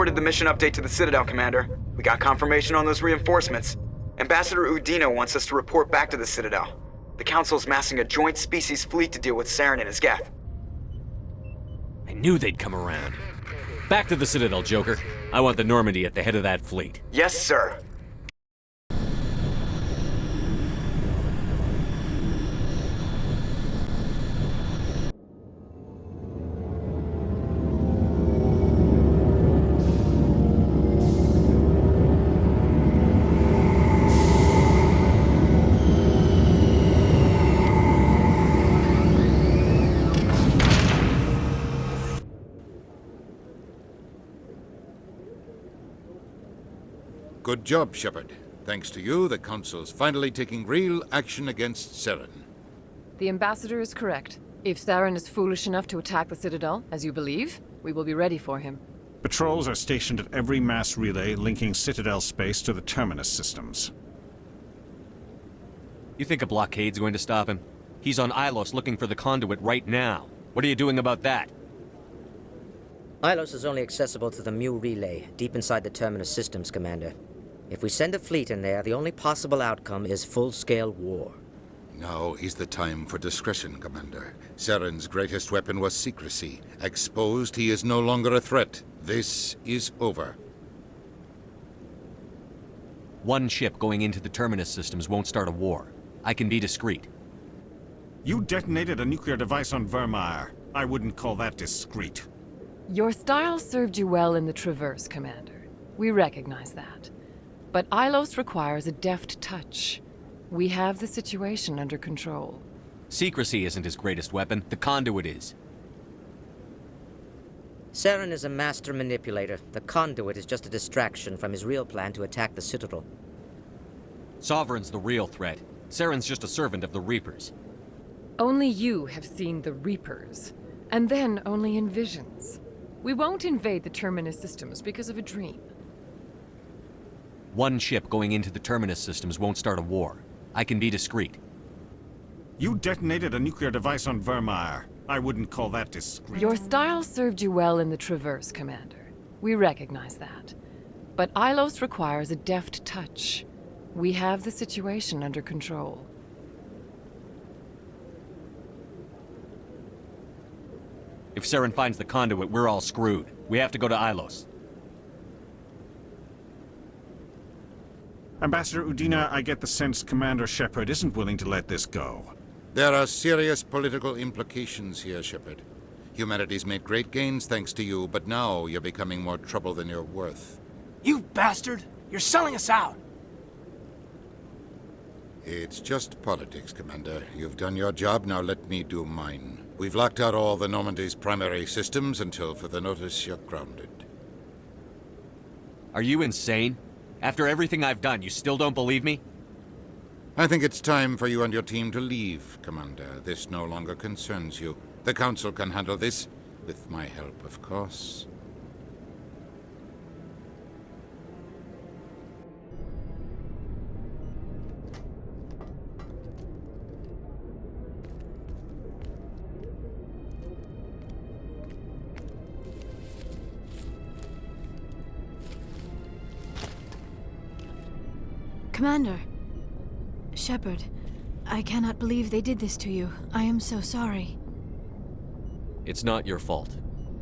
forwarded the mission update to the Citadel, Commander. We got confirmation on those reinforcements. Ambassador Udina wants us to report back to the Citadel. The Council's massing a joint species fleet to deal with Saren and his Geth. I knew they'd come around. Back to the Citadel, Joker. I want the Normandy at the head of that fleet. Yes, sir. Good job, Shepard. Thanks to you, the Council's finally taking real action against Saren. The Ambassador is correct. If Saren is foolish enough to attack the Citadel, as you believe, we will be ready for him. Patrols are stationed at every mass relay linking Citadel space to the Terminus systems. You think a blockade's going to stop him? He's on Ilos looking for the conduit right now. What are you doing about that? Ilos is only accessible to the Mu relay, deep inside the Terminus systems, Commander. If we send a fleet in there, the only possible outcome is full-scale war. Now is the time for discretion, Commander. Saren's greatest weapon was secrecy. Exposed, he is no longer a threat. This is over. One ship going into the Terminus systems won't start a war. I can be discreet. You detonated a nuclear device on Virmire. I wouldn't call that discreet. Your style served you well in the Traverse, Commander. We recognize that. But Ilos requires a deft touch. We have the situation under control. Secrecy isn't his greatest weapon. The conduit is. Saren is a master manipulator. The conduit is just a distraction from his real plan to attack the Citadel. Sovereign's the real threat. Saren's just a servant of the Reapers. Only you have seen the Reapers, and then only in visions. We won't invade the Terminus systems because of a dream. One ship going into the Terminus systems won't start a war. I can be discreet. You detonated a nuclear device on Virmire. I wouldn't call that discreet. Your style served you well in the Traverse, Commander. We recognize that. But Ilos requires a deft touch. We have the situation under control. If Saren finds the conduit, we're all screwed. We have to go to Ilos. Ambassador Udina, I get the sense Commander Shepard isn't willing to let this go. There are serious political implications here, Shepard. Humanity's made great gains thanks to you, but now you're becoming more trouble than you're worth. You bastard! You're selling us out! It's just politics, Commander. You've done your job, now let me do mine. We've locked out all the Normandy's primary systems until further notice you're grounded. Are you insane? After everything I've done, you still don't believe me? I think it's time for you and your team to leave, Commander. This no longer concerns you. The Council can handle this, with my help, of course. Commander. Shepard, I cannot believe they did this to you. I am so sorry. It's not your fault.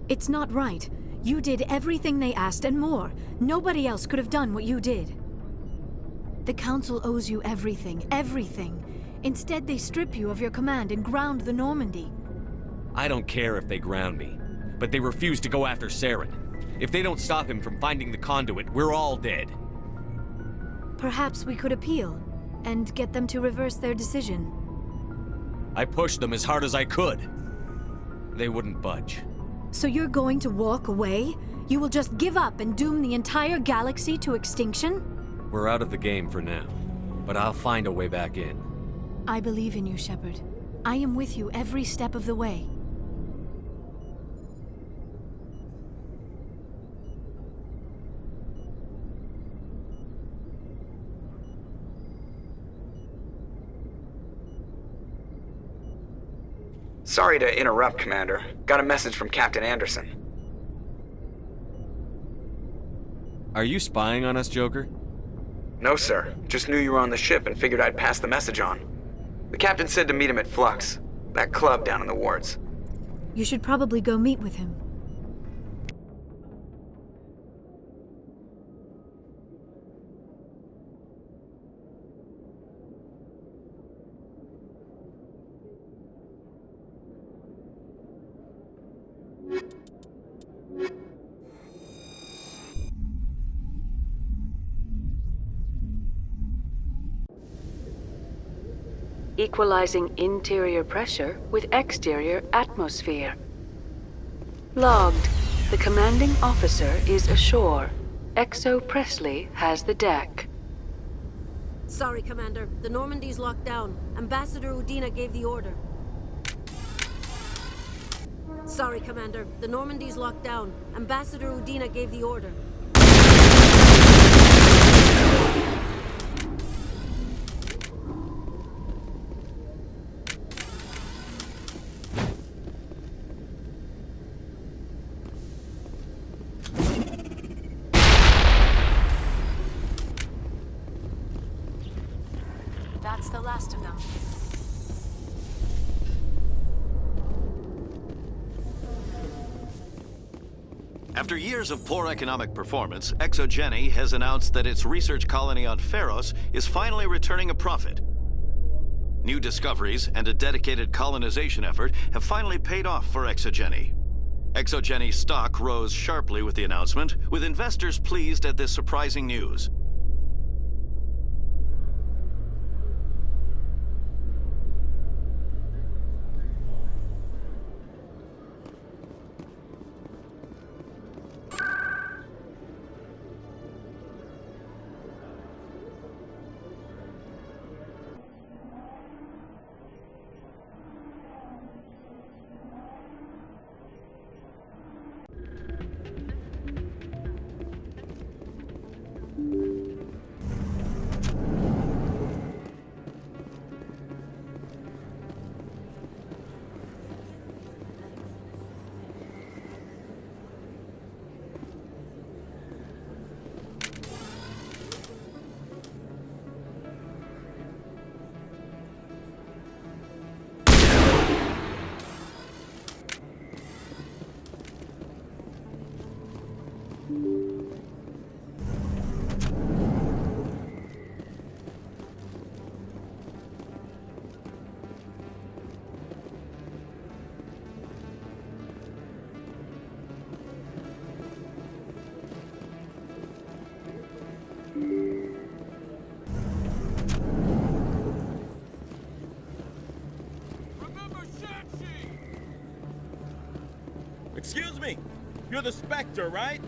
It's not right. You did everything they asked and more. Nobody else could have done what you did. The Council owes you everything, everything. Instead, they strip you of your command and ground the Normandy. I don't care if they ground me, but they refuse to go after Saren. If they don't stop him from finding the conduit, we're all dead. Perhaps we could appeal, and get them to reverse their decision. I pushed them as hard as I could. They wouldn't budge. So you're going to walk away? You will just give up and doom the entire galaxy to extinction? We're out of the game for now, but I'll find a way back in. I believe in you, Shepard. I am with you every step of the way. Sorry to interrupt, Commander. Got a message from Captain Anderson. Are you spying on us, Joker? No, sir. Just knew you were on the ship and figured I'd pass the message on. The captain said to meet him at Flux, that club down in the wards. You should probably go meet with him. Equalizing interior pressure with exterior atmosphere. Logged. The commanding officer is ashore. Exo Presley has the deck. Sorry, Commander. The Normandy's locked down. Ambassador Udina gave the order. Sorry, Commander. The Normandy's locked down. Ambassador Udina gave the order. That's the last of them. After years of poor economic performance, ExoGeni has announced that its research colony on Pharos is finally returning a profit. New discoveries and a dedicated colonization effort have finally paid off for ExoGeni. ExoGeni stock rose sharply with the announcement, with investors pleased at this surprising news. Excuse me, you're the Spectre, right?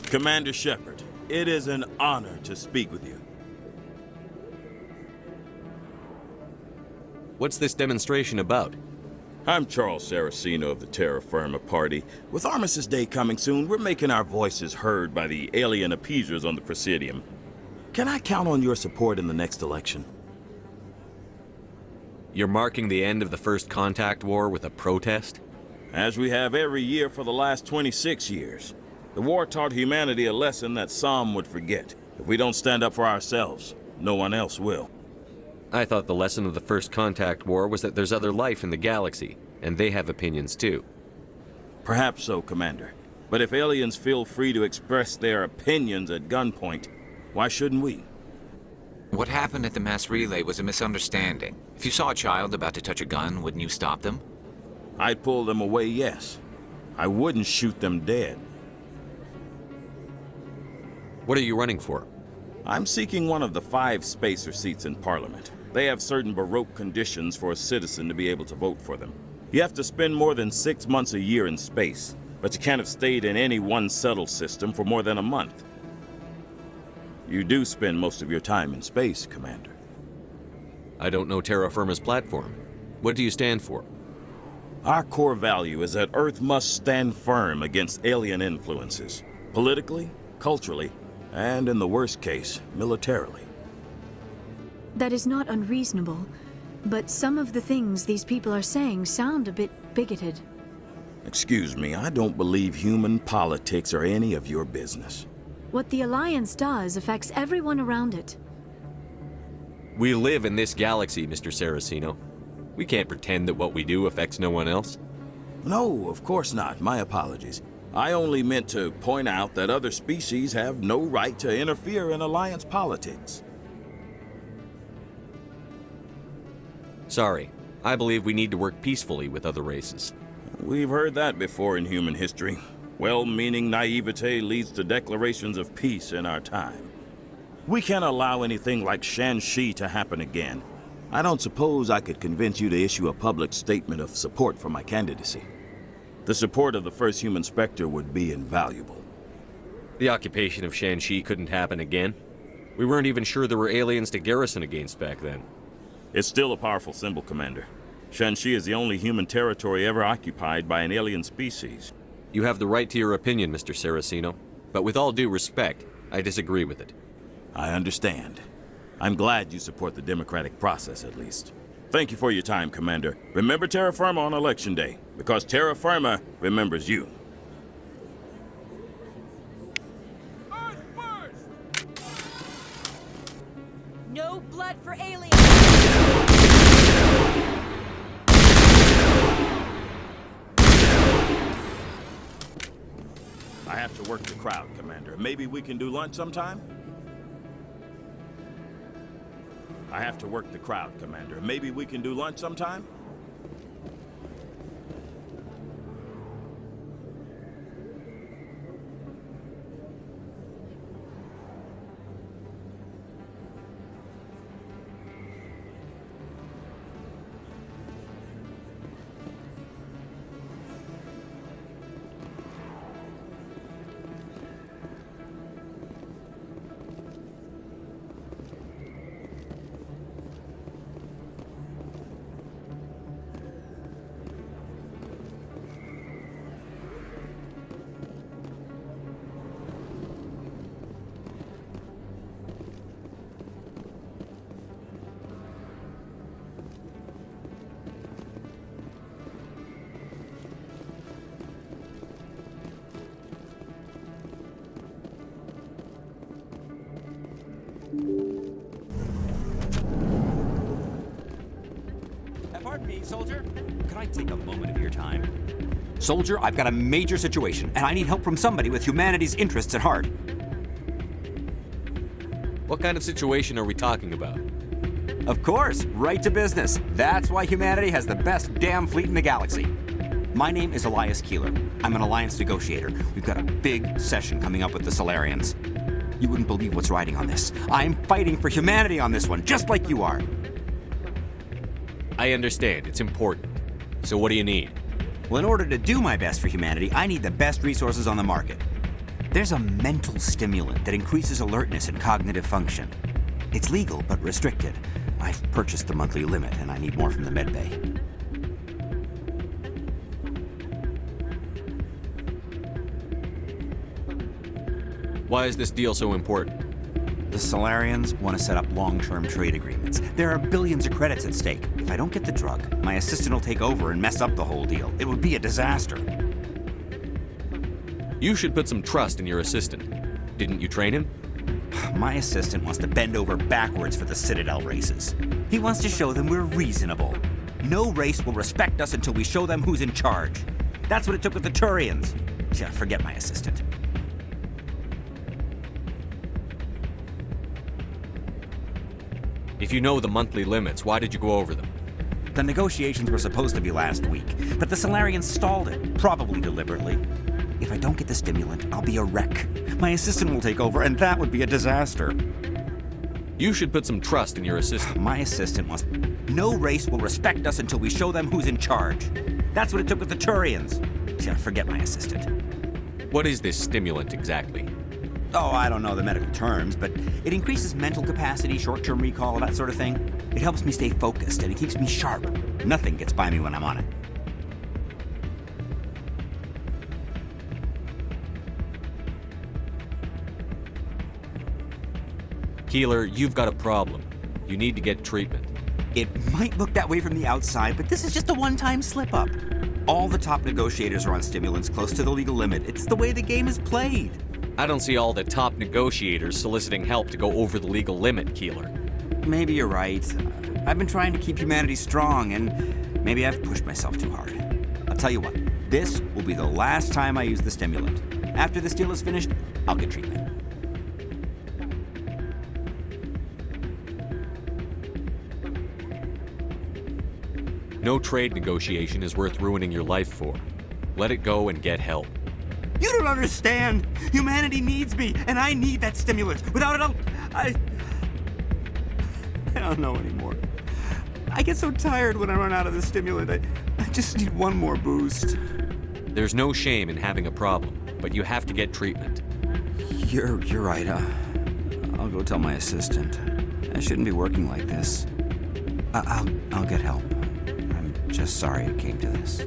Commander Shepard, it is an honor to speak with you. What's this demonstration about? I'm Charles Saraceno of the Terra Firma Party. With Armistice Day coming soon, we're making our voices heard by the alien appeasers on the Presidium. Can I count on your support in the next election? You're marking the end of the First Contact War with a protest? As we have every year for the last 26 years. The war taught humanity a lesson that some would forget. If we don't stand up for ourselves, no one else will. I thought the lesson of the First Contact War was that there's other life in the galaxy, and they have opinions too. Perhaps so, Commander. But if aliens feel free to express their opinions at gunpoint, why shouldn't we? What happened at the mass relay was a misunderstanding. If you saw a child about to touch a gun, wouldn't you stop them? I'd pull them away, yes. I wouldn't shoot them dead. What are you running for? I'm seeking one of the 5 spacer seats in Parliament. They have certain Baroque conditions for a citizen to be able to vote for them. You have to spend more than 6 months a year in space, but you can't have stayed in any one settled system for more than a month. You do spend most of your time in space, Commander. I don't know Terra Firma's platform. What do you stand for? Our core value is that Earth must stand firm against alien influences, politically, culturally, and in the worst case, militarily. That is not unreasonable, but some of the things these people are saying sound a bit bigoted. Excuse me, I don't believe human politics are any of your business. What the Alliance does affects everyone around it. We live in this galaxy, Mr. Saraceno. We can't pretend that what we do affects no one else. No, of course not. My apologies. I only meant to point out that other species have no right to interfere in Alliance politics. Sorry. I believe we need to work peacefully with other races. We've heard that before in human history. Well-meaning naivete leads to declarations of peace in our time. We can't allow anything like Shan-Shi to happen again. I don't suppose I could convince you to issue a public statement of support for my candidacy. The support of the first human Spectre would be invaluable. The occupation of Shan-Shi couldn't happen again. We weren't even sure there were aliens to garrison against back then. It's still a powerful symbol, Commander. Shan-Shi is the only human territory ever occupied by an alien species. You have the right to your opinion, Mr. Saraceno, but with all due respect, I disagree with it. I understand. I'm glad you support the democratic process, at least. Thank you for your time, Commander. Remember Terra Firma on Election Day, because Terra Firma remembers you. No blood for aliens! I have to work the crowd, Commander. Maybe we can do lunch sometime? I have to work the crowd, Commander. Maybe we can do lunch sometime? Pardon me, soldier. Could I take a moment of your time? Soldier, I've got a major situation, and I need help from somebody with humanity's interests at heart. What kind of situation are we talking about? Of course, right to business. That's why humanity has the best damn fleet in the galaxy. My name is Elias Keeler. I'm an Alliance negotiator. We've got a big session coming up with the Solarians. You wouldn't believe what's riding on this. I'm fighting for humanity on this one, just like you are. I understand. It's important. So what do you need? Well, in order to do my best for humanity, I need the best resources on the market. There's a mental stimulant that increases alertness and cognitive function. It's legal, but restricted. I've purchased the monthly limit, and I need more from the medbay. Why is this deal so important? The Solarians want to set up long-term trade agreements. There are billions of credits at stake. If I don't get the drug, my assistant will take over and mess up the whole deal. It would be a disaster. You should put some trust in your assistant. Didn't you train him? My assistant wants to bend over backwards for the Citadel races. He wants to show them we're reasonable. No race will respect us until we show them who's in charge. That's what it took with the Turians. Yeah, forget my assistant. If you know the monthly limits, why did you go over them? The negotiations were supposed to be last week, but the Solarians stalled it, probably deliberately. If I don't get the stimulant, I'll be a wreck. My assistant will take over, and that would be a disaster. You should put some trust in your assistant. My assistant wants... No race will respect us until we show them who's in charge. That's what it took with the Turians. Yeah, forget my assistant. What is this stimulant exactly? Oh, I don't know the medical terms, but it increases mental capacity, short-term recall, that sort of thing. It helps me stay focused, and it keeps me sharp. Nothing gets by me when I'm on it. Keeler, you've got a problem. You need to get treatment. It might look that way from the outside, but this is just a one-time slip-up. All the top negotiators are on stimulants close to the legal limit. It's the way the game is played. I don't see all the top negotiators soliciting help to go over the legal limit, Keeler. Maybe you're right. I've been trying to keep humanity strong, and maybe I've pushed myself too hard. I'll tell you what, this will be the last time I use the stimulant. After this deal is finished, I'll get treatment. No trade negotiation is worth ruining your life for. Let it go and get help. You don't understand! Humanity needs me, and I need that stimulant. Without it, I don't know anymore. I get so tired when I run out of the stimulant. I just need one more boost. There's no shame in having a problem, but you have to get treatment. You're right. I'll go tell my assistant. I shouldn't be working like this. I'll get help. I'm just sorry it came to this.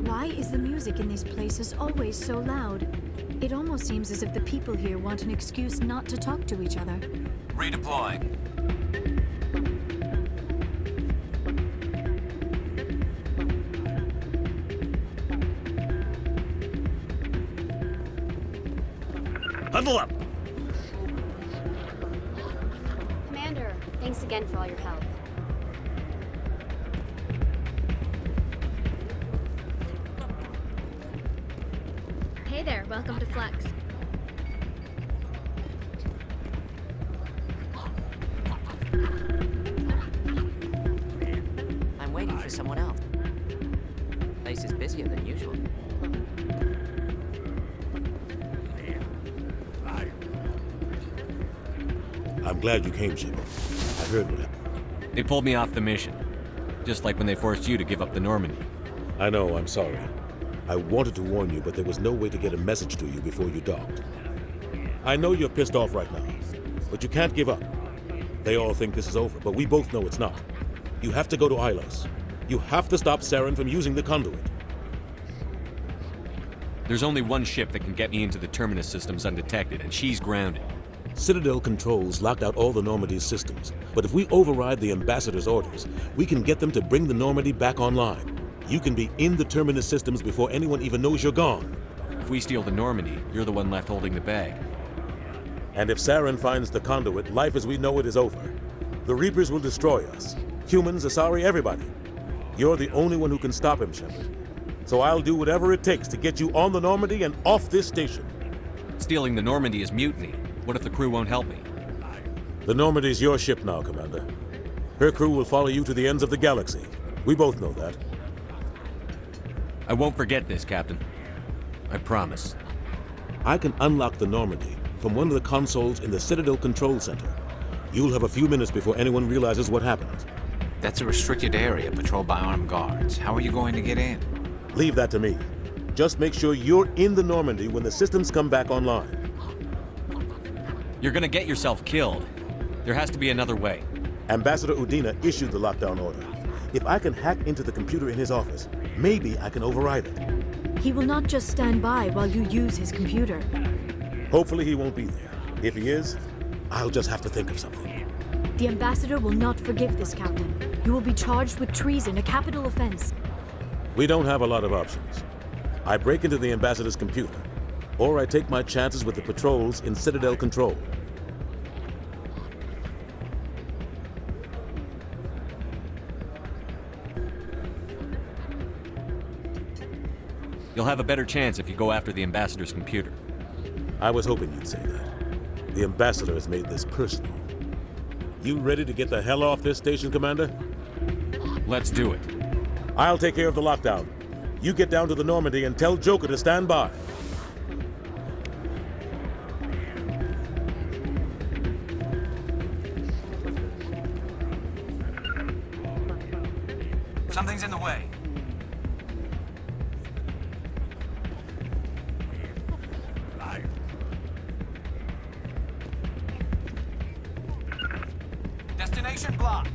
Why is the music in these places always so loud? It almost seems as if the people here want an excuse not to talk to each other. Redeploying. Huddle up! Commander, thanks again for all your help. Hey there, welcome to Flex. I'm waiting for someone else. Place is busier than usual. I'm glad you came, Shepard. I heard what happened. They pulled me off the mission. Just like when they forced you to give up the Normandy. I know, I'm sorry. I wanted to warn you, but there was no way to get a message to you before you docked. I know you're pissed off right now, but you can't give up. They all think this is over, but we both know it's not. You have to go to Ilos. You have to stop Saren from using the conduit. There's only one ship that can get me into the Terminus systems undetected, and she's grounded. Citadel controls locked out all the Normandy's systems, but if we override the Ambassador's orders, we can get them to bring the Normandy back online. You can be in the Terminus systems before anyone even knows you're gone. If we steal the Normandy, you're the one left holding the bag. And if Saren finds the conduit, life as we know it is over. The Reapers will destroy us. Humans, Asari, everybody. You're the only one who can stop him, Shepard. So I'll do whatever it takes to get you on the Normandy and off this station. Stealing the Normandy is mutiny. What if the crew won't help me? The Normandy's your ship now, Commander. Her crew will follow you to the ends of the galaxy. We both know that. I won't forget this, Captain. I promise. I can unlock the Normandy from one of the consoles in the Citadel Control Center. You'll have a few minutes before anyone realizes what happened. That's a restricted area patrolled by armed guards. How are you going to get in? Leave that to me. Just make sure you're in the Normandy when the systems come back online. You're gonna get yourself killed. There has to be another way. Ambassador Udina issued the lockdown order. If I can hack into the computer in his office, maybe I can override it. He will not just stand by while you use his computer. Hopefully he won't be there. If he is, I'll just have to think of something. The Ambassador will not forgive this, Captain. You will be charged with treason, a capital offense. We don't have a lot of options. I break into the Ambassador's computer, or I take my chances with the patrols in Citadel Control. You'll have a better chance if you go after the Ambassador's computer. I was hoping you'd say that. The Ambassador has made this personal. You ready to get the hell off this station, Commander? Let's do it. I'll take care of the lockdown. You get down to the Normandy and tell Joker to stand by. Something's in the way. Destination blocked.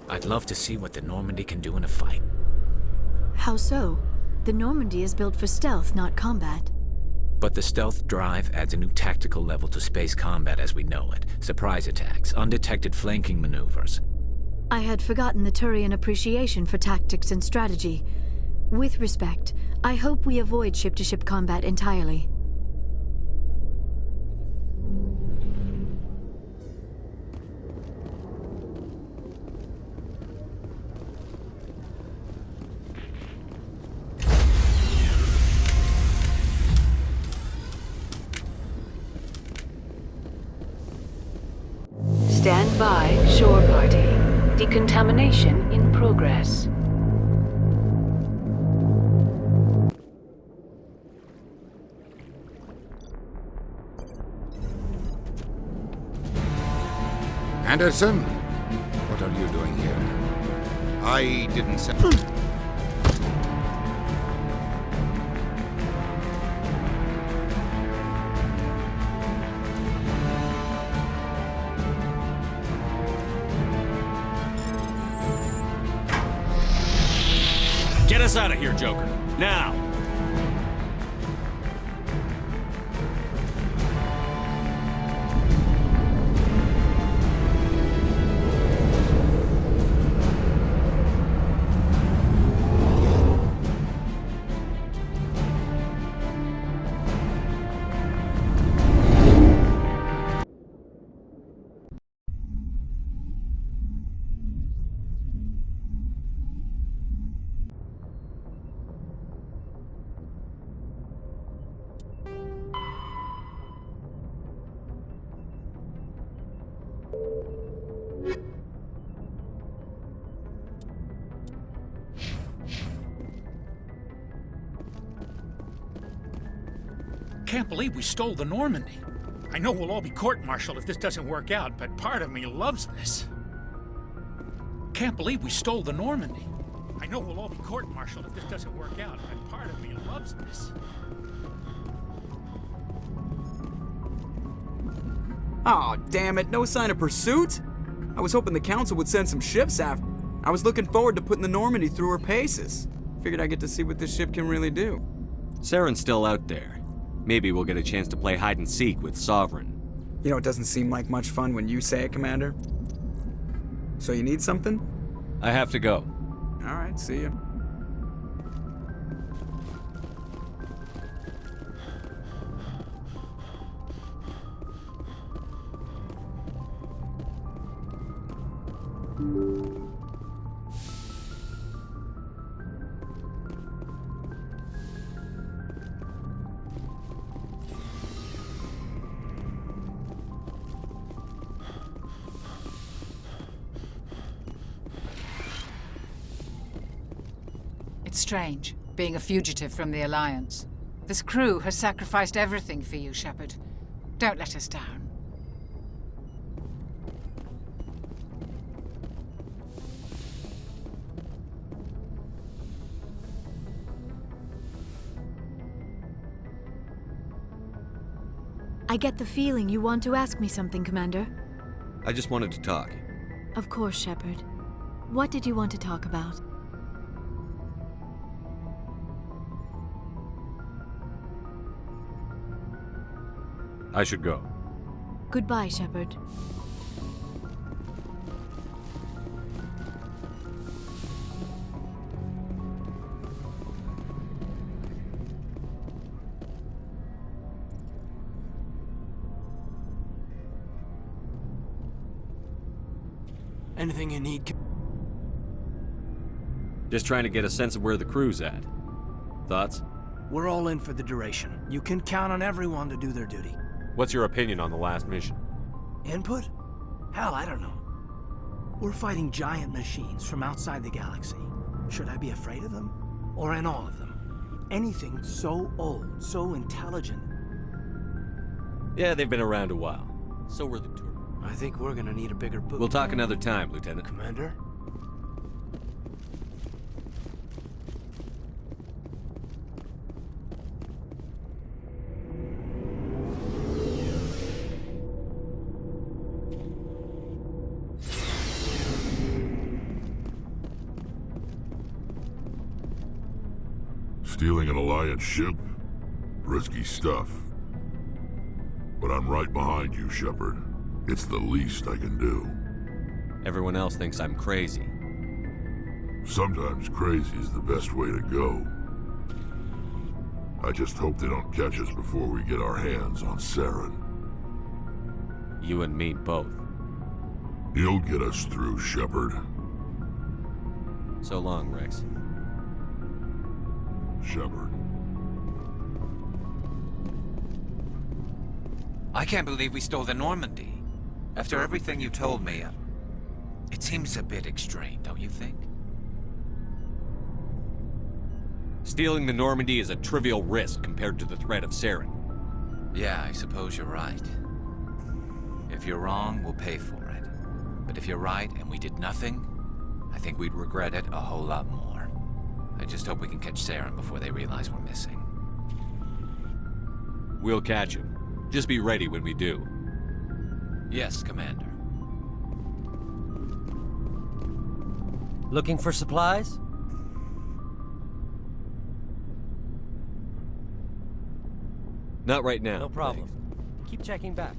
I'd love to see what the Normandy can do in a fight. How so? The Normandy is built for stealth, not combat. But the stealth drive adds a new tactical level to space combat as we know it. Surprise attacks, undetected flanking maneuvers. I had forgotten the Turian appreciation for tactics and strategy. With respect, I hope we avoid ship-to-ship combat entirely. Stand by, shore party. Decontamination in progress. Anderson, what are you doing here? I didn't say... Get us out of here, Joker. Now! Can't believe we stole the Normandy. I know we'll all be court-martialed if this doesn't work out, but part of me loves this. Can't believe we stole the Normandy. I know we'll all be court-martialed if this doesn't work out, but part of me loves this. Aw, damn it, no sign of pursuit? I was hoping the Council would send some ships after. I was looking forward to putting the Normandy through her paces. Figured I'd get to see what this ship can really do. Saren's still out there. Maybe we'll get a chance to play hide-and-seek with Sovereign. You know, it doesn't seem like much fun when you say it, Commander. So you need something? I have to go. Alright, see ya. It's strange, being a fugitive from the Alliance. This crew has sacrificed everything for you, Shepard. Don't let us down. I get the feeling you want to ask me something, Commander. I just wanted to talk. Of course, Shepard. What did you want to talk about? I should go. Goodbye, Shepard. Anything you need? Just trying to get a sense of where the crew's at. Thoughts? We're all in for the duration. You can count on everyone to do their duty. What's your opinion on the last mission? Input? Hell, I don't know. We're fighting giant machines from outside the galaxy. Should I be afraid of them? Or in all of them? Anything so old, so intelligent. Yeah, they've been around a while. So were the tour. I think we're gonna need a bigger boot. We'll talk another time, Lieutenant. Commander? Stealing an Alliance ship? Risky stuff. But I'm right behind you, Shepard. It's the least I can do. Everyone else thinks I'm crazy. Sometimes crazy is the best way to go. I just hope they don't catch us before we get our hands on Saren. You and me both. He'll get us through, Shepard. So long, Rex. Shepard. I can't believe we stole the Normandy. After everything you told me, it seems a bit extreme, don't you think? Stealing the Normandy is a trivial risk compared to the threat of Saren. Yeah, I suppose you're right. If you're wrong, we'll pay for it. But if you're right and we did nothing, I think we'd regret it a whole lot more. I just hope we can catch Saren before they realize we're missing. We'll catch him. Just be ready when we do. Yes, Commander. Looking for supplies? Not right now. No problem. Keep checking back.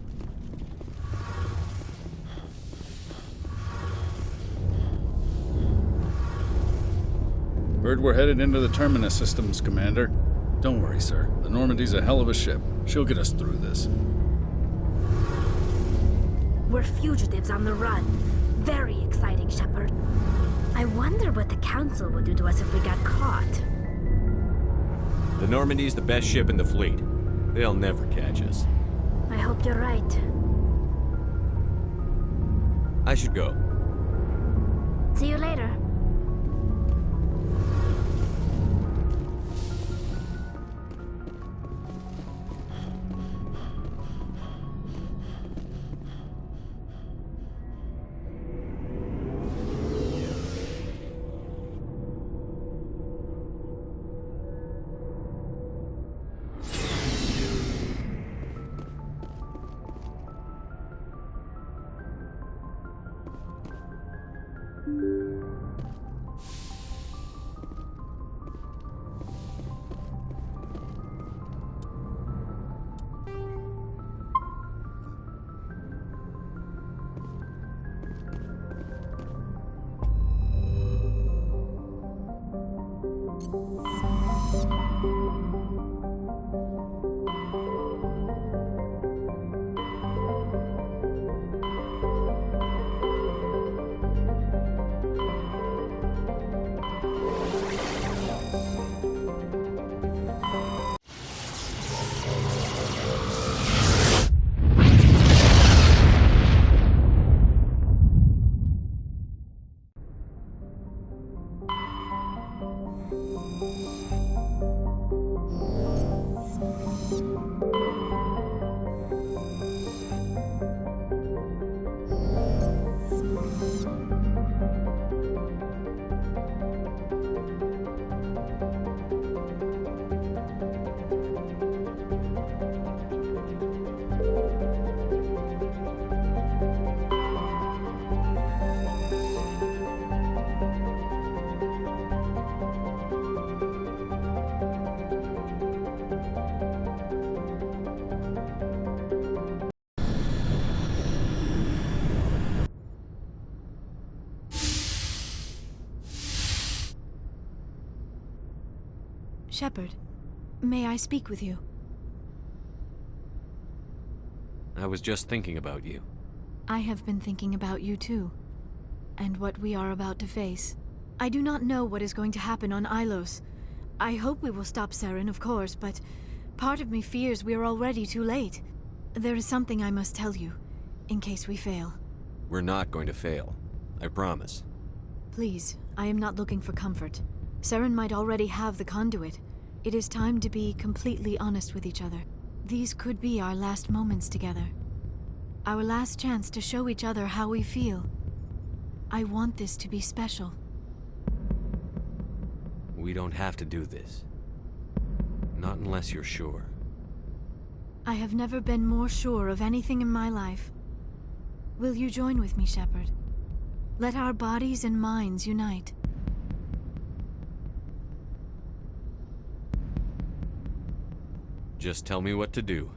Heard we're headed into the Terminus systems, Commander. Don't worry, sir. The Normandy's a hell of a ship. She'll get us through this. We're fugitives on the run. Very exciting, Shepard. I wonder what the Council would do to us if we got caught. The Normandy's the best ship in the fleet. They'll never catch us. I hope you're right. I should go. See you later. Shepard, may I speak with you? I was just thinking about you. I have been thinking about you too, and what we are about to face. I do not know what is going to happen on Ilos. I hope we will stop Saren, of course, but part of me fears we are already too late. There is something I must tell you, in case we fail. We're not going to fail. I promise. Please, I am not looking for comfort. Saren might already have the conduit. It is time to be completely honest with each other. These could be our last moments together. Our last chance to show each other how we feel. I want this to be special. We don't have to do this. Not unless you're sure. I have never been more sure of anything in my life. Will you join with me, Shepard? Let our bodies and minds unite. Just tell me what to do.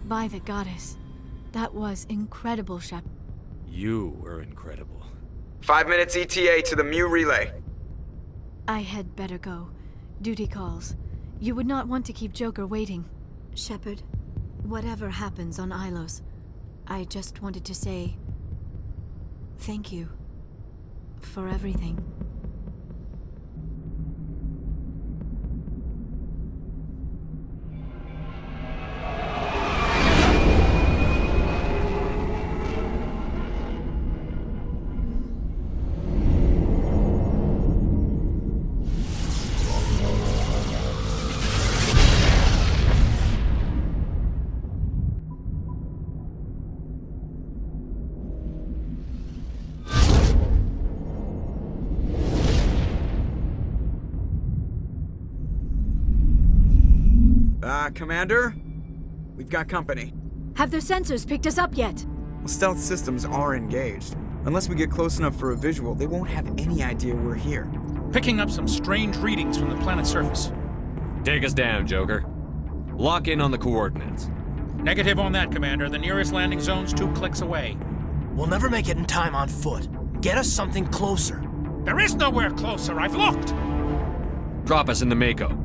By the goddess. That was incredible, Shep. You were incredible. 5 minutes ETA to the Mu relay. I had better go. Duty calls. You would not want to keep Joker waiting. Shepard, whatever happens on Ilos, I just wanted to say thank you for everything. Commander? We've got company. Have their sensors picked us up yet? Well, stealth systems are engaged. Unless we get close enough for a visual, they won't have any idea we're here. Picking up some strange readings from the planet's surface. Take us down, Joker. Lock in on the coordinates. Negative on that, Commander. The nearest landing zone's 2 clicks away. We'll never make it in time on foot. Get us something closer. There is nowhere closer. I've looked. Drop us in the Mako.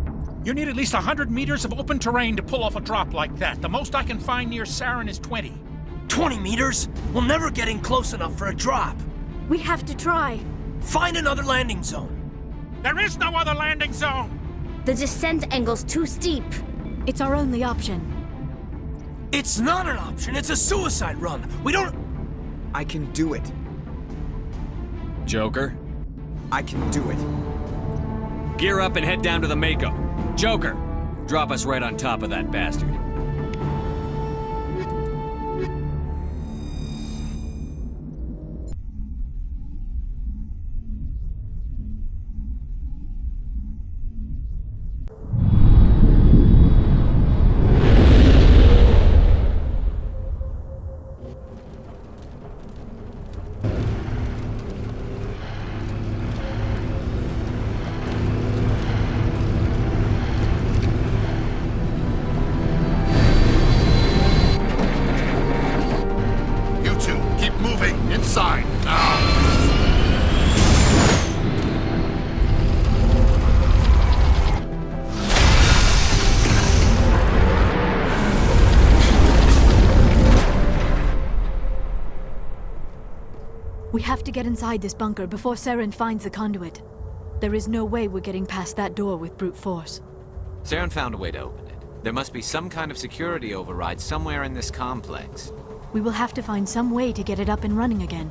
You need at least 100 meters of open terrain to pull off a drop like that. The most I can find near Saren is 20. 20 meters? We'll never get in close enough for a drop. We have to try. Find another landing zone. There is no other landing zone! The descent angle's too steep. It's our only option. It's not an option. It's a suicide run. We don't... I can do it. Joker? I can do it. Gear up and head down to the Mako. Joker, drop us right on top of that bastard. We have to get inside this bunker before Saren finds the conduit. There is no way we're getting past that door with brute force. Saren found a way to open it. There must be some kind of security override somewhere in this complex. We will have to find some way to get it up and running again.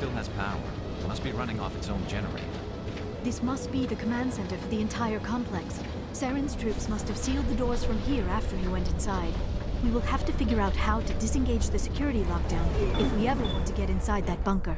still has power. It must be running off its own generator. This must be the command center for the entire complex. Saren's troops must have sealed the doors from here after he went inside. We will have to figure out how to disengage the security lockdown if we ever want to get inside that bunker.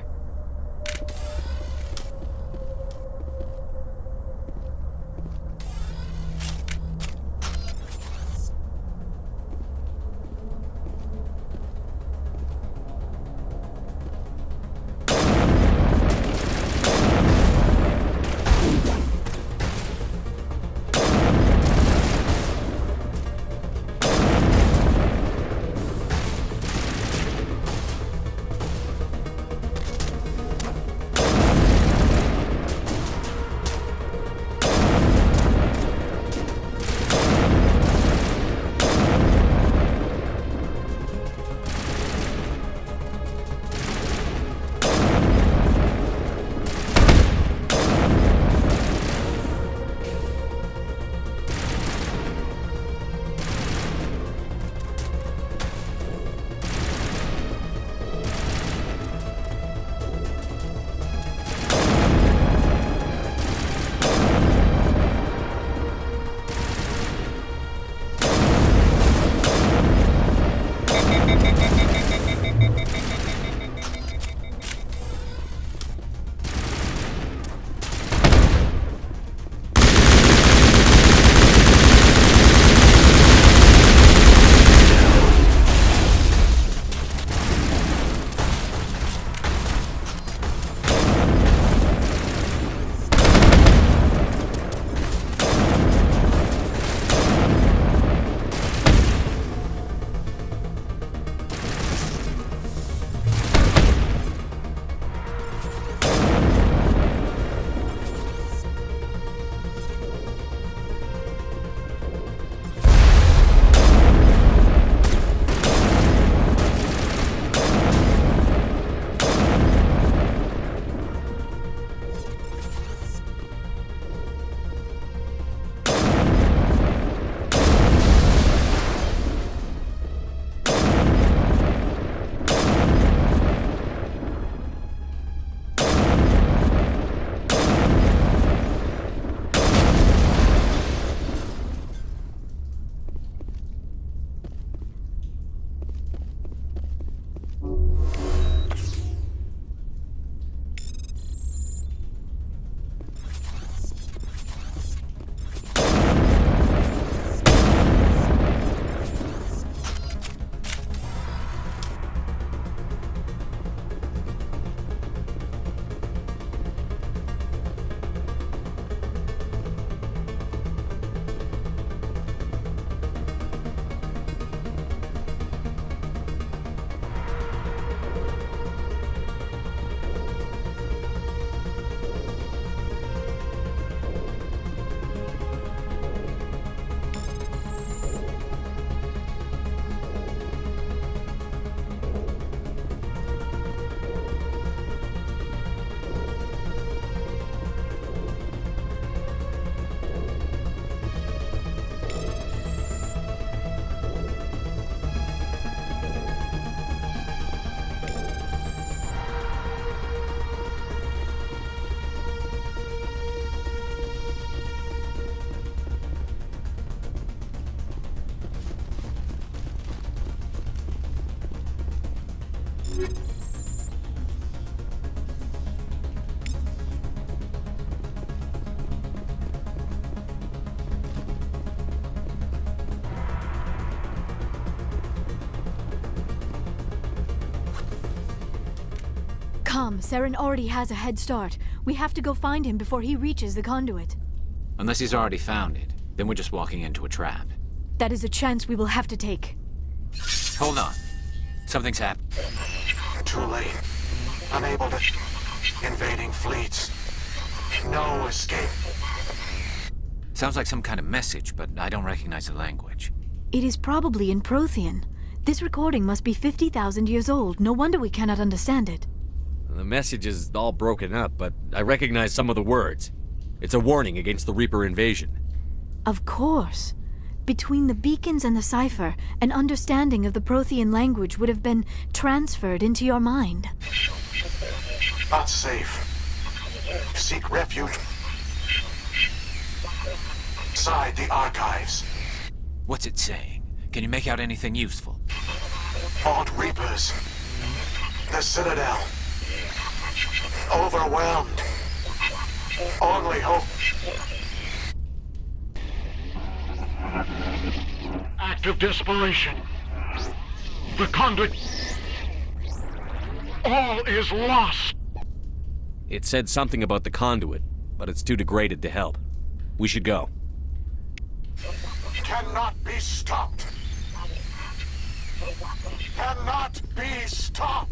Come, Saren already has a head start. We have to go find him before he reaches the conduit. Unless he's already found it, then we're just walking into a trap. That is a chance we will have to take. Hold on. Something's happened. Too late. Unable to... Invading fleets. No escape. Sounds like some kind of message, but I don't recognize the language. It is probably in Prothean. This recording must be 50,000 years old. No wonder we cannot understand it. The message is all broken up, but I recognize some of the words. It's a warning against the Reaper invasion. Of course. Between the beacons and the cipher, an understanding of the Prothean language would have been transferred into your mind. Not safe. Seek refuge inside the archives. What's it saying? Can you make out anything useful? Vault Reapers. The Citadel. Overwhelmed. Only hope. Act of desperation. The conduit. All is lost. It said something about the conduit, but it's too degraded to help. We should go. Cannot be stopped. Cannot be stopped.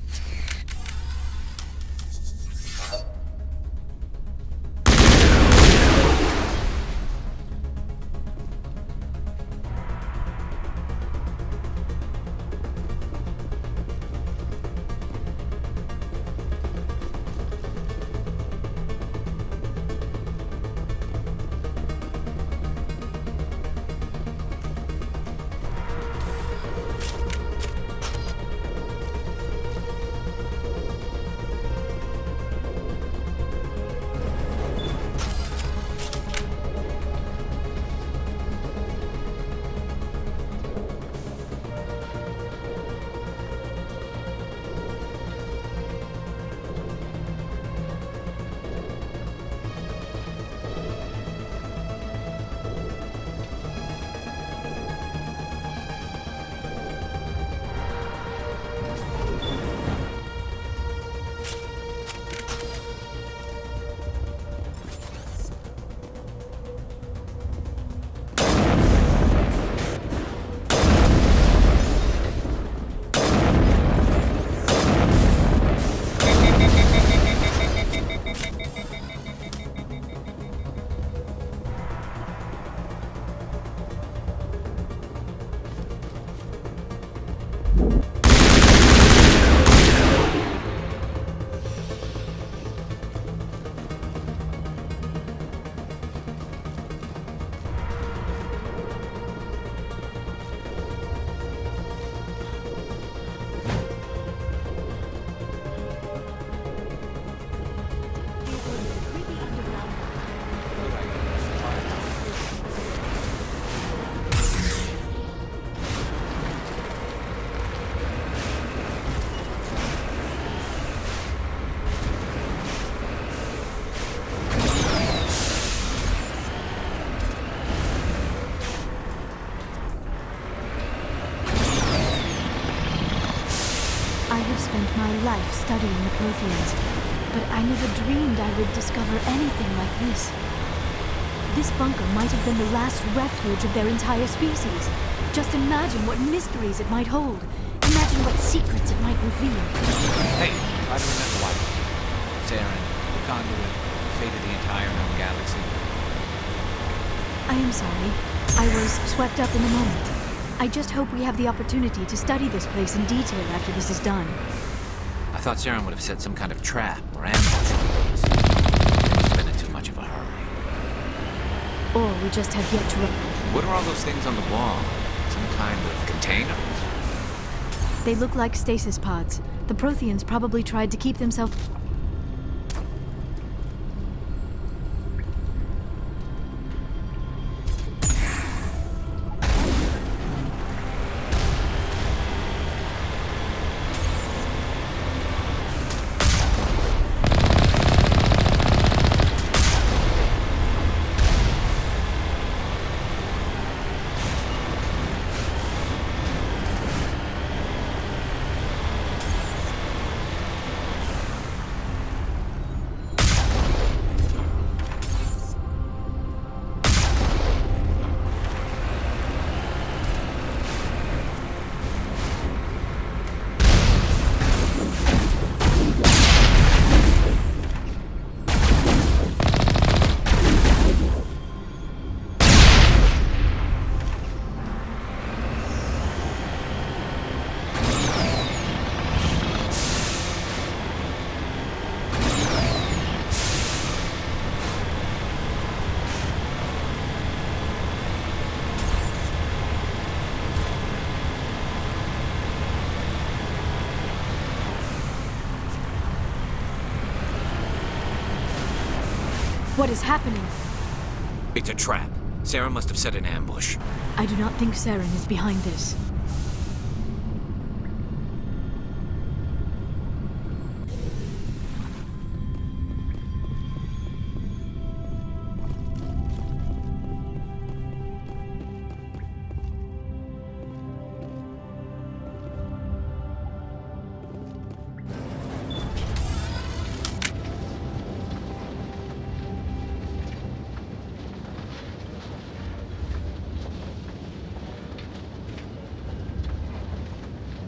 Spent my life studying the Protheans, but I never dreamed I would discover anything like this. This bunker might have been the last refuge of their entire species. Just imagine what mysteries it might hold. Imagine what secrets it might reveal. Hey, try to remember what? Saren, the conduit, the fate of the entire known galaxy. I am sorry. I was swept up in the moment. I just hope we have the opportunity to study this place in detail after this is done. I thought Saren would have set some kind of trap or ambush for us. He must have been in too much of a hurry. Or we just have yet to... What are all those things on the wall? Some kind of containers? They look like stasis pods. The Protheans probably tried to keep themselves... What is happening? It's a trap. Sarah must have set an ambush. I do not think Saren is behind this.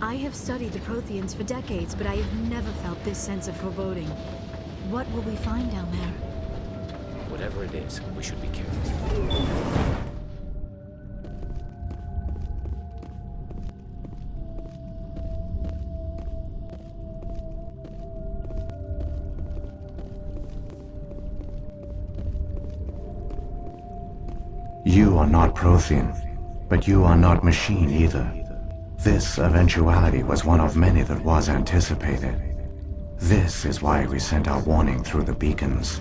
I have studied the Protheans for decades, but I have never felt this sense of foreboding. What will we find down there? Whatever it is, we should be careful. You are not Prothean, but you are not machine either. This eventuality was one of many that was anticipated. This is why we sent our warning through the beacons.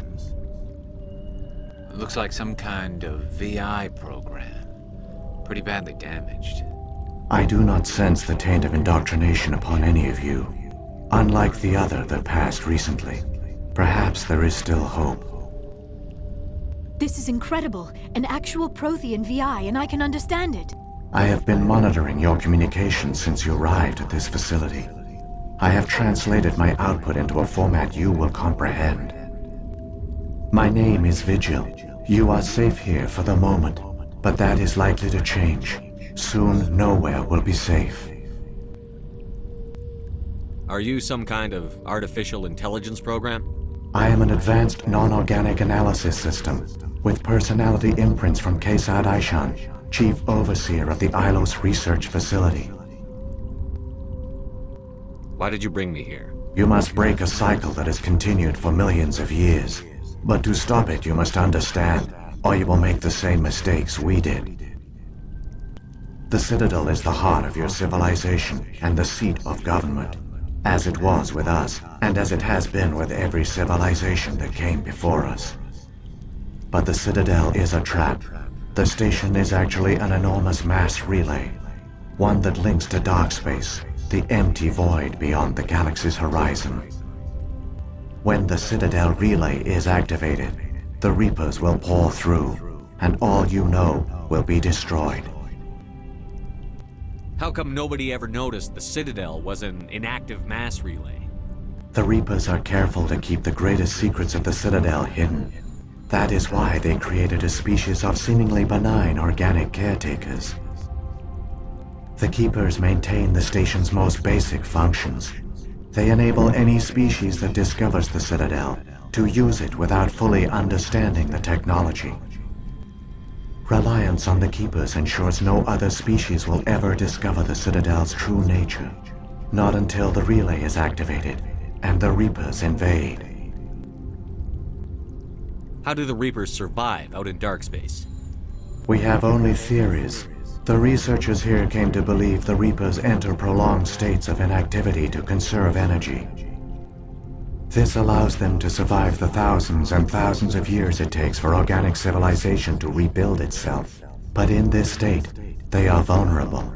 It looks like some kind of VI program. Pretty badly damaged. I do not sense the taint of indoctrination upon any of you, unlike the other that passed recently. Perhaps there is still hope. This is incredible. An actual Prothean VI, and I can understand it. I have been monitoring your communications since you arrived at this facility. I have translated my output into a format you will comprehend. My name is Vigil. You are safe here for the moment, but that is likely to change. Soon, nowhere will be safe. Are you some kind of artificial intelligence program? I am an advanced non-organic analysis system, with personality imprints from Kesad Aishan, Chief Overseer of the Ilos Research Facility. Why did you bring me here? You must break a cycle that has continued for millions of years. But to stop it, you must understand, or you will make the same mistakes we did. The Citadel is the heart of your civilization and the seat of government, as it was with us, and as it has been with every civilization that came before us. But the Citadel is a trap. The station is actually an enormous mass relay, one that links to dark space, the empty void beyond the galaxy's horizon. When the Citadel relay is activated, the Reapers will pour through, and all you know will be destroyed. How come nobody ever noticed the Citadel was an inactive mass relay? The Reapers are careful to keep the greatest secrets of the Citadel hidden. That is why they created a species of seemingly benign organic caretakers. The Keepers maintain the station's most basic functions. They enable any species that discovers the Citadel to use it without fully understanding the technology. Reliance on the Keepers ensures no other species will ever discover the Citadel's true nature. Not until the relay is activated and the Reapers invade. How do the Reapers survive out in dark space? We have only theories. The researchers here came to believe the Reapers enter prolonged states of inactivity to conserve energy. This allows them to survive the thousands and thousands of years it takes for organic civilization to rebuild itself. But in this state, they are vulnerable.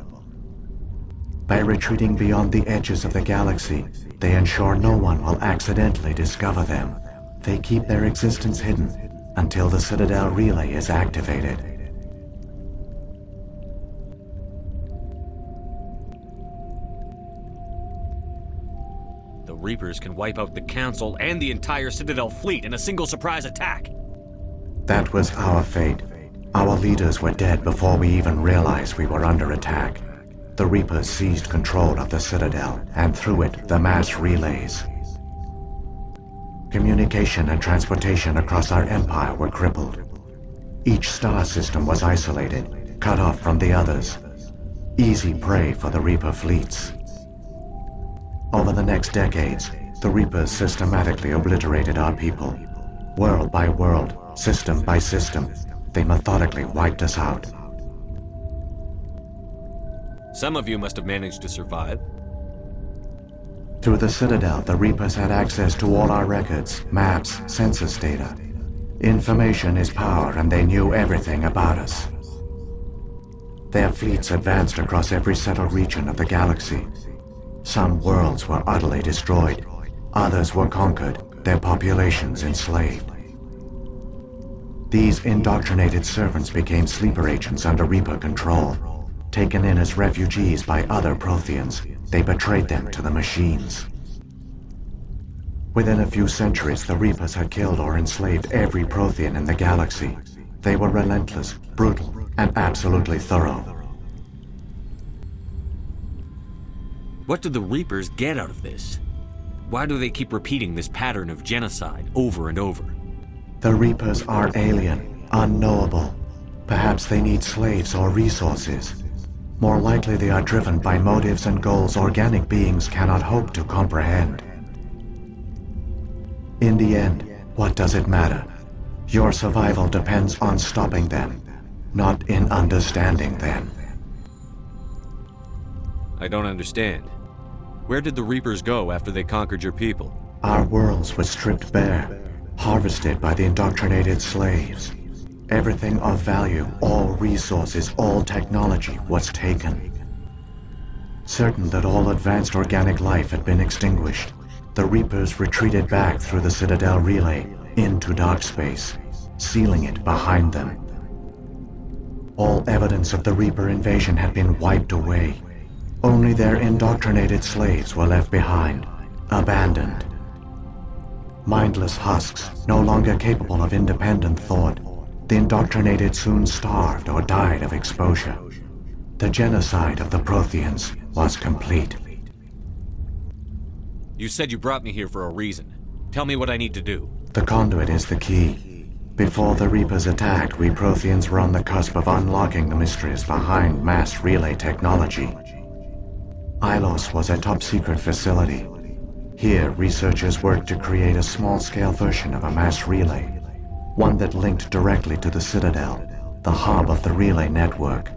By retreating beyond the edges of the galaxy, they ensure no one will accidentally discover them. They keep their existence hidden until the Citadel relay is activated. The Reapers can wipe out the Council and the entire Citadel fleet in a single surprise attack. That was our fate. Our leaders were dead before we even realized we were under attack. The Reapers seized control of the Citadel, and through it, the mass relays. Communication and transportation across our empire were crippled. Each star system was isolated, cut off from the others. Easy prey for the Reaper fleets. Over the next decades, the Reapers systematically obliterated our people. World by world, system by system, they methodically wiped us out. Some of you must have managed to survive. Through the Citadel, the Reapers had access to all our records, maps, census data. Information is power, and they knew everything about us. Their fleets advanced across every settled region of the galaxy. Some worlds were utterly destroyed. Others were conquered, their populations enslaved. These indoctrinated servants became sleeper agents under Reaper control. Taken in as refugees by other Protheans, they betrayed them to the machines. Within a few centuries, the Reapers had killed or enslaved every Prothean in the galaxy. They were relentless, brutal, and absolutely thorough. What do the Reapers get out of this? Why do they keep repeating this pattern of genocide over and over? The Reapers are alien, unknowable. Perhaps they need slaves or resources. More likely they are driven by motives and goals organic beings cannot hope to comprehend. In the end, what does it matter? Your survival depends on stopping them, not in understanding them. I don't understand. Where did the Reapers go after they conquered your people? Our worlds were stripped bare, harvested by the indoctrinated slaves. Everything of value, all resources, all technology was taken. Certain that all advanced organic life had been extinguished, the Reapers retreated back through the Citadel relay into dark space, sealing it behind them. All evidence of the Reaper invasion had been wiped away. Only their indoctrinated slaves were left behind, abandoned. Mindless husks, no longer capable of independent thought, the indoctrinated soon starved or died of exposure. The genocide of the Protheans was complete. You said you brought me here for a reason. Tell me what I need to do. The conduit is the key. Before the Reapers attacked, we Protheans were on the cusp of unlocking the mysteries behind mass relay technology. Ilos was a top-secret facility. Here, researchers worked to create a small-scale version of a mass relay, one that linked directly to the Citadel, the hub of the relay network.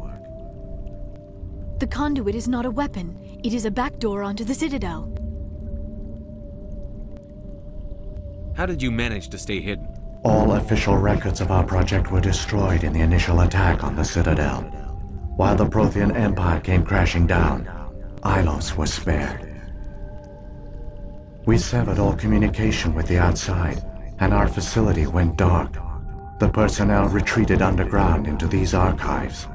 The conduit is not a weapon. It is a backdoor onto the Citadel. How did you manage to stay hidden? All official records of our project were destroyed in the initial attack on the Citadel. While the Prothean Empire came crashing down, Ilos was spared. We severed all communication with the outside, and our facility went dark. The personnel retreated underground into these archives.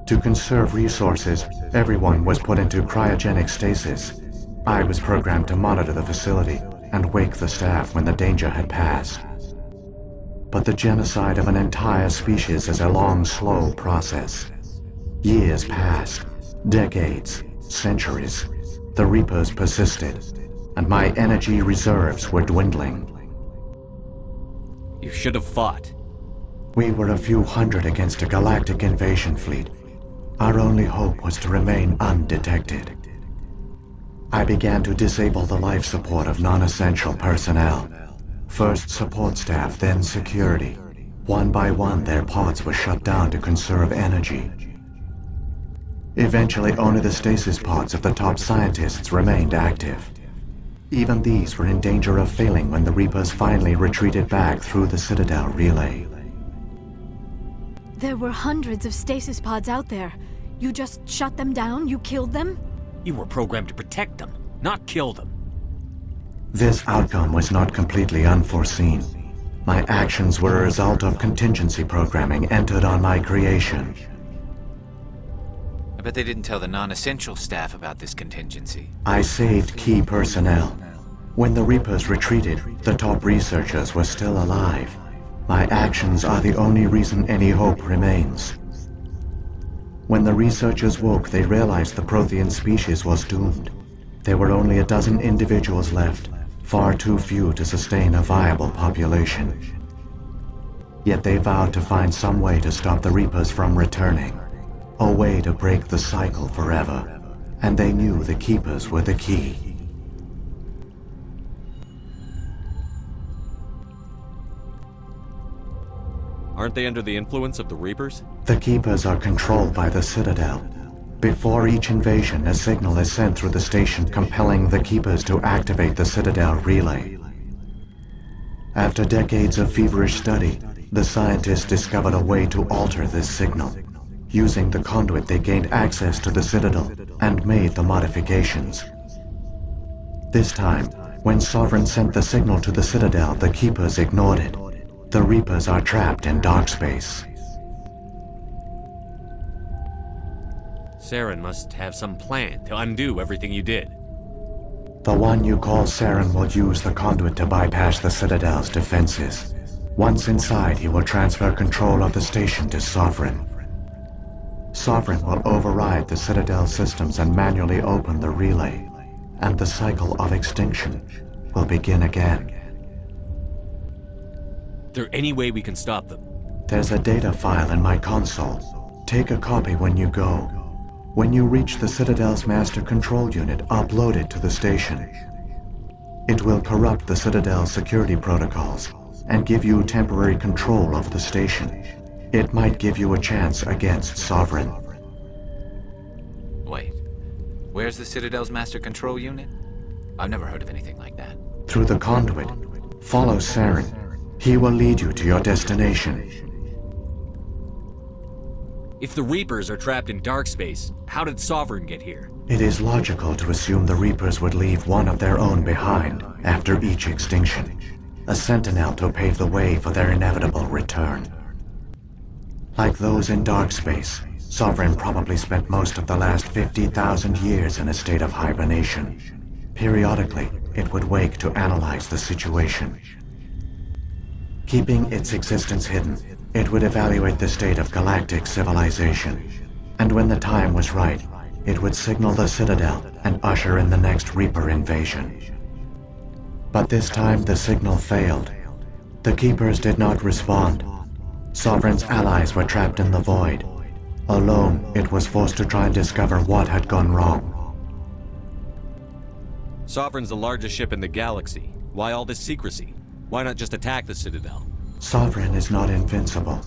To conserve resources, everyone was put into cryogenic stasis. I was programmed to monitor the facility and wake the staff when the danger had passed. But the genocide of an entire species is a long, slow process. Years passed, decades, centuries. The Reapers persisted, and my energy reserves were dwindling. You should have fought. We were a few hundred against a galactic invasion fleet. Our only hope was to remain undetected. I began to disable the life support of non-essential personnel. First support staff, then security. One by one, their pods were shut down to conserve energy. Eventually, only the stasis pods of the top scientists remained active. Even these were in danger of failing when the Reapers finally retreated back through the Citadel relay. There were hundreds of stasis pods out there. You just shut them down? You killed them? You were programmed to protect them, not kill them. This outcome was not completely unforeseen. My actions were a result of contingency programming entered on my creation. I bet they didn't tell the non-essential staff about this contingency. I saved key personnel. When the Reapers retreated, the top researchers were still alive. My actions are the only reason any hope remains. When the researchers woke, they realized the Prothean species was doomed. There were only a dozen individuals left, far too few to sustain a viable population. Yet they vowed to find some way to stop the Reapers from returning. A way to break the cycle forever. And they knew the Keepers were the key. Aren't they under the influence of the Reapers? The Keepers are controlled by the Citadel. Before each invasion, a signal is sent through the station compelling the Keepers to activate the Citadel relay. After decades of feverish study, the scientists discovered a way to alter this signal. Using the conduit, they gained access to the Citadel and made the modifications. This time, when Sovereign sent the signal to the Citadel, the Keepers ignored it. The Reapers are trapped in dark space. Saren must have some plan to undo everything you did. The one you call Saren will use the conduit to bypass the Citadel's defenses. Once inside, he will transfer control of the station to Sovereign. Sovereign will override the Citadel systems and manually open the relay, and the cycle of extinction will begin again. Is there any way we can stop them? There's a data file in my console. Take a copy when you go. When you reach the Citadel's master control unit, upload it to the station. It will corrupt the Citadel's security protocols and give you temporary control of the station. It might give you a chance against Sovereign. Wait, where's the Citadel's master control unit? I've never heard of anything like that. Through the conduit, follow Saren. He will lead you to your destination. If the Reapers are trapped in dark space, how did Sovereign get here? It is logical to assume the Reapers would leave one of their own behind after each extinction. A sentinel to pave the way for their inevitable return. Like those in dark space, Sovereign probably spent most of the last 50,000 years in a state of hibernation. Periodically, it would wake to analyze the situation. Keeping its existence hidden, it would evaluate the state of galactic civilization. And when the time was right, it would signal the Citadel and usher in the next Reaper invasion. But this time the signal failed. The Keepers did not respond. Sovereign's allies were trapped in the void. Alone, it was forced to try and discover what had gone wrong. Sovereign's the largest ship in the galaxy. Why all this secrecy? Why not just attack the Citadel? Sovereign is not invincible.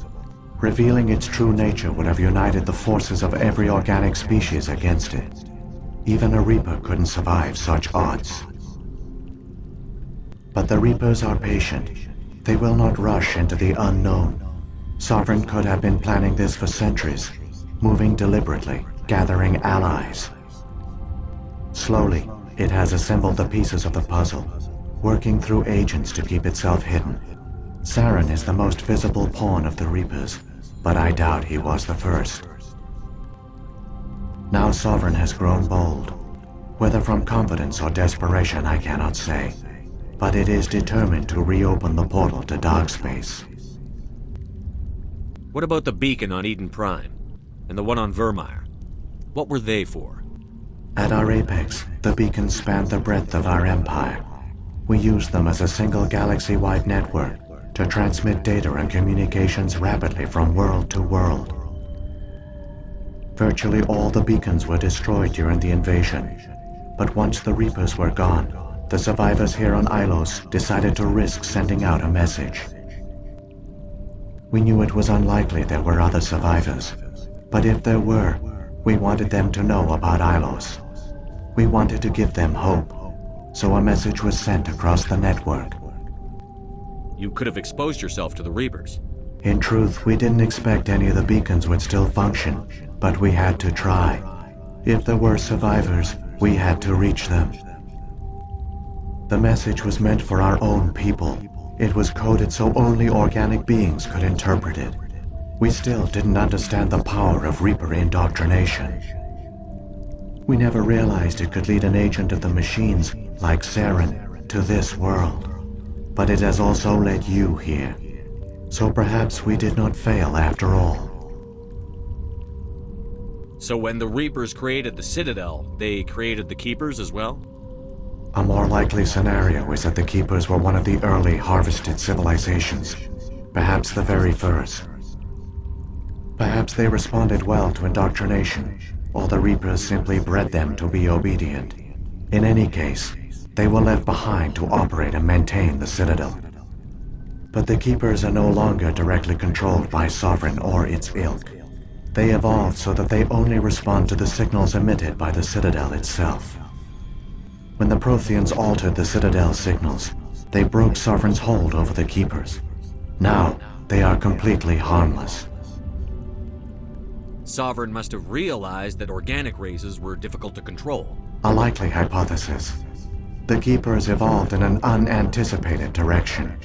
Revealing its true nature would have united the forces of every organic species against it. Even a Reaper couldn't survive such odds. But the Reapers are patient. They will not rush into the unknown. Sovereign could have been planning this for centuries, moving deliberately, gathering allies. Slowly, it has assembled the pieces of the puzzle, working through agents to keep itself hidden. Saren is the most visible pawn of the Reapers, but I doubt he was the first. Now Sovereign has grown bold. Whether from confidence or desperation, I cannot say. But it is determined to reopen the portal to dark space. What about the beacon on Eden Prime? And the one on Virmire? What were they for? At our apex, the beacons spanned the breadth of our empire. We used them as a single galaxy-wide network to transmit data and communications rapidly from world to world. Virtually all the beacons were destroyed during the invasion, but once the Reapers were gone, the survivors here on Ilos decided to risk sending out a message. We knew it was unlikely there were other survivors, but if there were, we wanted them to know about Ilos. We wanted to give them hope, so a message was sent across the network. You could have exposed yourself to the Reapers. In truth, we didn't expect any of the beacons would still function, but we had to try. If there were survivors, we had to reach them. The message was meant for our own people. It was coded so only organic beings could interpret it. We still didn't understand the power of Reaper indoctrination. We never realized it could lead an agent of the machines, like Saren, to this world. But it has also led you here. So perhaps we did not fail after all. So when the Reapers created the Citadel, they created the Keepers as well? A more likely scenario is that the Keepers were one of the early harvested civilizations, perhaps the very first. Perhaps they responded well to indoctrination, or the Reapers simply bred them to be obedient. In any case, they were left behind to operate and maintain the Citadel. But the Keepers are no longer directly controlled by Sovereign or its ilk. They evolved so that they only respond to the signals emitted by the Citadel itself. When the Protheans altered the Citadel signals, They broke Sovereign's hold over the Keepers. Now, they are completely harmless. Sovereign must have realized that organic races were difficult to control. A likely hypothesis. The Keepers evolved in an unanticipated direction.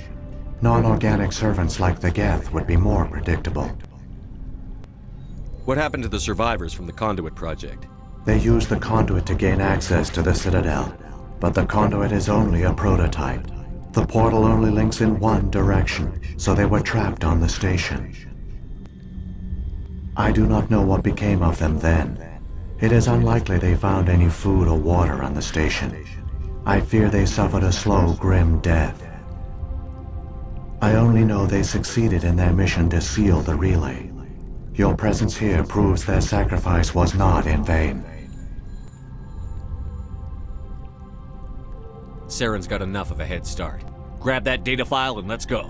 Non-organic servants like the Geth would be more predictable. What happened to the survivors from the Conduit project? They used the Conduit to gain access to the Citadel, but the Conduit is only a prototype. The portal only links in one direction, so they were trapped on the station. I do not know what became of them then. It is unlikely they found any food or water on the station. I fear they suffered a slow, grim death. I only know they succeeded in their mission to seal the relay. Your presence here proves their sacrifice was not in vain. Saren's got enough of a head start. Grab that data file and let's go.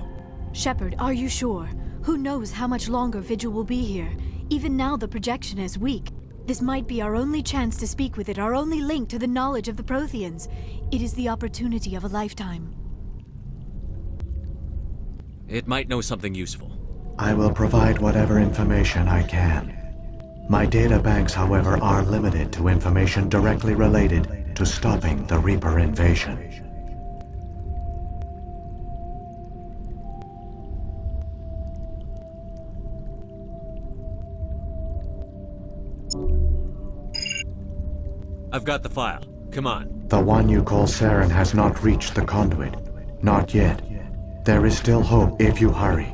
Shepard, are you sure? Who knows how much longer Vigil will be here? Even now the projection is weak. This might be our only chance to speak with it, our only link to the knowledge of the Protheans. It is the opportunity of a lifetime. It might know something useful. I will provide whatever information I can. My data banks, however, are limited to information directly related to stopping the Reaper invasion. I've got the file. Come on. The one you call Saren has not reached the Conduit. Not yet. There is still hope if you hurry.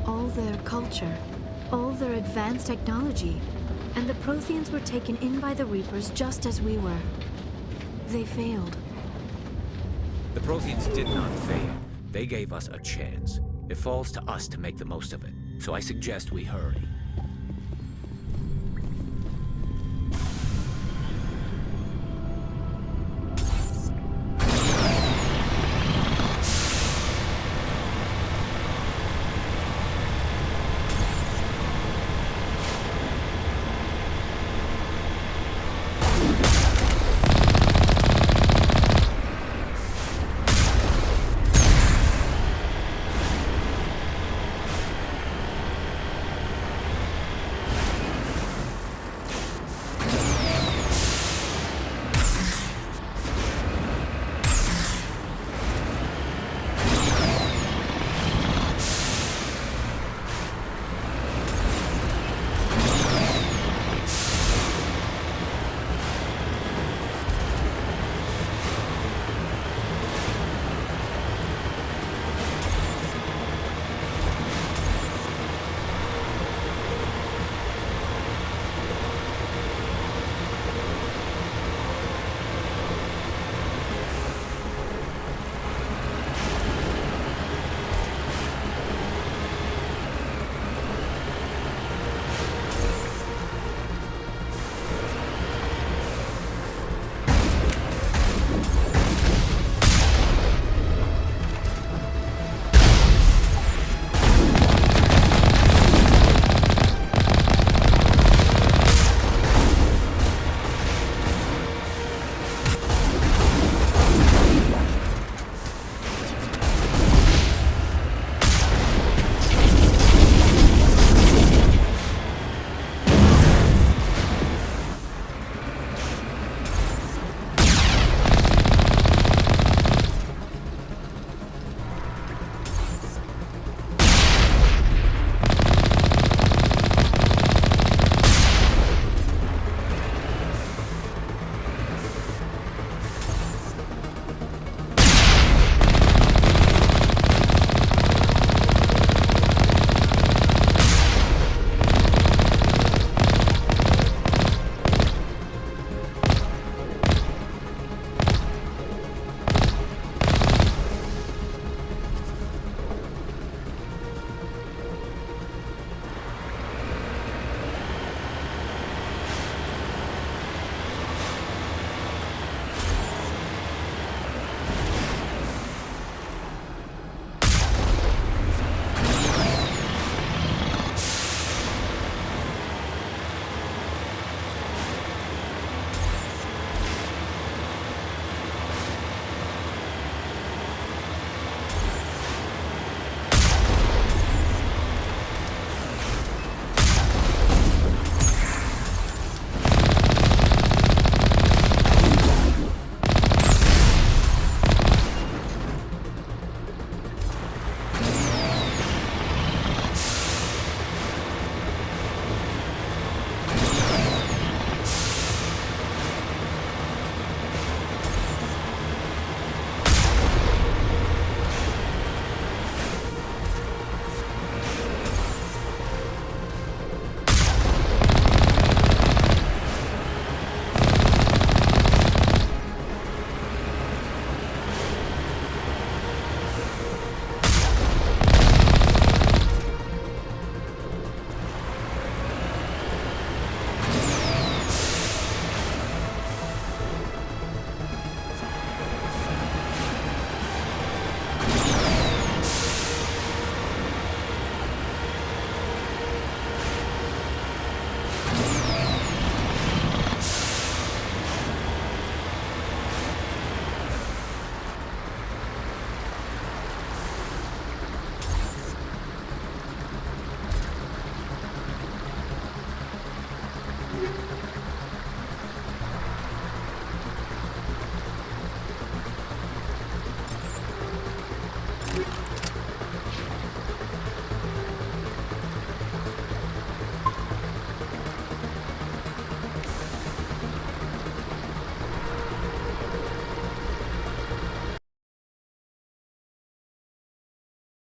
All their culture, all their advanced technology, and the Protheans were taken in by the Reapers just as we were. They failed. The Protheans did not fail. They gave us a chance. It falls to us to make the most of it. So I suggest we hurry.